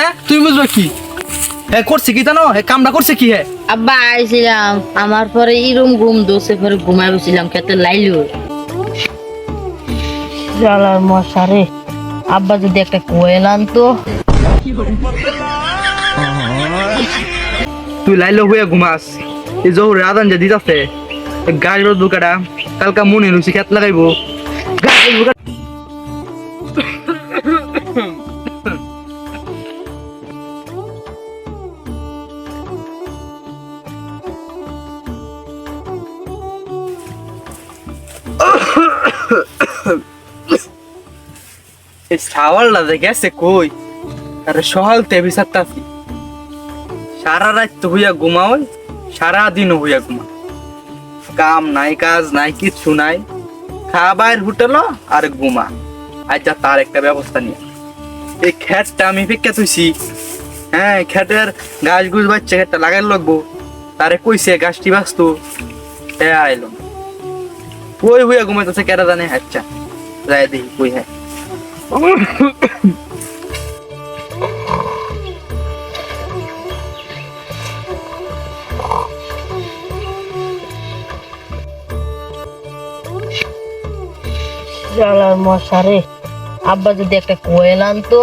হ্যাঁ তুমি বুঝবে কি হ্যাঁ করছে কি জানো হ্যাঁ কামটা করছে কি হ্যাঁ আব্বা আইছিলাম আমার পরে ইরম ঘুম দোষে পরে ঘুমাই বসছিলাম খেতে লাইলো জালার মশারে আব্বা যদি একটা কোয়েল আনতো তুই লাইলো হয়ে ঘুমাস এই জহুর আদান যে দিতাছে গাড়ির দুকাটা কালকা মনে রুচি খেত লাগাইবো এই ছাওয়ালটা যে গেছে কই আরে সহাল তে বিচারতাছি সারা রাত তো হইয়া ঘুমাও সারা দিন হইয়া ঘুমা কাম নাই কাজ নাই কিচ্ছু নাই খাবার হোটেল আর ঘুমা আচ্ছা তার একটা ব্যবস্থা নিয়ে এই খেতটা আমি ফিক্কা তুইছি হ্যাঁ খেতের গাছ গুছ বাচ্চা খেতটা লাগাই লাগবো তারে কইছে গাছটি বাঁচতো হ্যাঁ আইলো কই হইয়া ঘুমাইতেছে কেরা জানে আচ্ছা যাই দেখি কই হ্যাঁ জালার মশারে আব্বা যদি একটা কোয়েল আনতো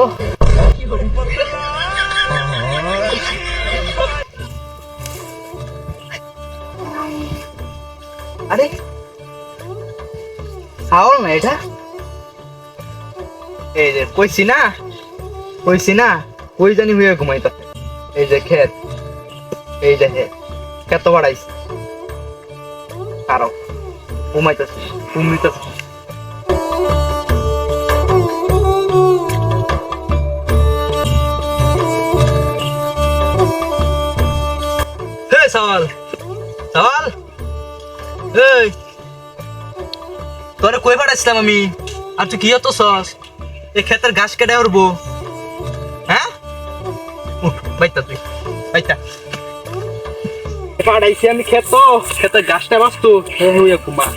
আরে ছাওয়াল না এটা এই যে কইছি না কই জানি হইয়া ঘুমাইতাছে এই যে ক্ষেত এই যে ক্ষেত বাড়াইছে কারো ঘুমাইতাছে ঘুমাইতাছে হে সওয়াল এই তোরে কই পাঠাইছিলাম আমি আর তুই কি হতো সস এই ক্ষেতের ঘাস কেটে উঠবো হ্যাঁ উঠ বাইতা তুই বাইতা পাঠাইছি আমি ক্ষেতের ঘাসটা বাঁচতো হইয়া কুমা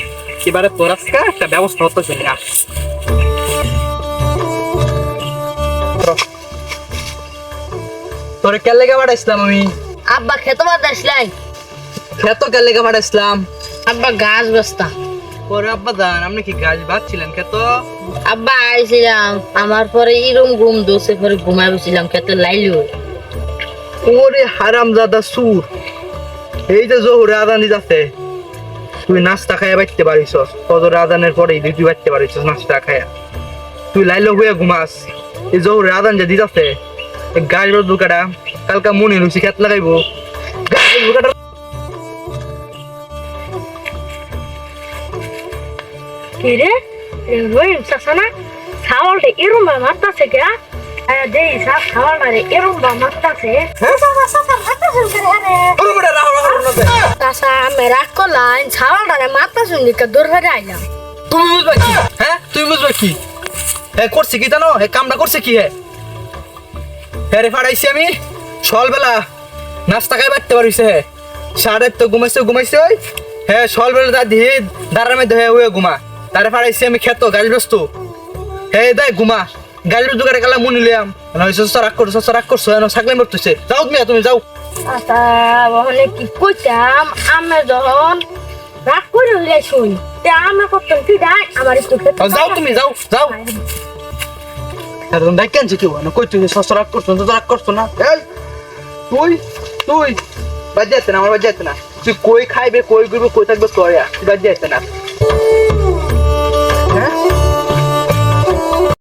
এবারে তোর আজকে একটা ব্যবস্থা হতো আস তোরে কেন লেগে পাঠাইছিলাম আমি আব্বা খেতে বাতাসলাই ক্ষেত কেন লেগে পাঠাইছিলাম আব্বা গাছ বস্তা পরে আব্বা দান আপনি কি গাছ বাঁচছিলেন ক্ষেত আব্বা আইছিলাম আমার পরে ইরম ঘুম দোষে পরে ঘুমাই বসছিলাম খেতে লাইলো ওরে হারামজাদা সুর এই যে জহুরে আদান দিতাছে তুই নাস্তা খাইয়া বাইতে পারিস তোর আদানের পরেই তুই বাইতে পারিস নাস্তা খাইয়া তুই লাইলো হয়ে ঘুমাস এই জহুরে আদান যে দিতাছে গাড়ির দুকাটা কালকা মনে রুচি খেত লাগাইবো গাড়ির দুকাটা কিরে রহিম চাষানা ছাওয়ালটা এরম বা মারতাছে কে দেই সব ছাওয়ালটা রে এরম বা মারতাছে চাষা আমি রাগ করলাম ছাওয়ালটা রে মারতাছে নিকা দূর হয়ে আইলাম তুমি বুঝবা কি হ্যাঁ তুমি বুঝবা কি হ্যাঁ করছে কি জানো হ্যাঁ কামটা করছে কি হ্যাঁ হ্যাঁ রে ফাড়াইছি আমি সকালবেলা নাস্তা খাই বাড়তে পারিস হ্যাঁ সাড়ে তো ঘুমাইছে ওই হ্যাঁ সকালবেলা দা দিয়ে দাঁড়ার মধ্যে হয়ে হয়ে ঘুমা তারে ফাড়াইছি আমি খেত গাড়ি ব্যস্ত হ্যাঁ দেখ ঘুমা গাড়ির দোকানে গেলাম মনে লিয়াম রাগ করছো থাকলে মরতেছে যাও তুমি যাও আচ্ছা বহলে কি কইতাম আমি যখন রাগ করে হইলে শুন তে আমি করতাম কি যাই আমার একটু যাও তুমি যাও একদম দেখ কেন কি কই তুই রাগ করছো না এই তুই বাদ যাচ্ছে না আমার বাদ যাচ্ছে না তুই কই খাইবে কই ঘুরবে কই থাকবে তোর তুই বাদ যাচ্ছে না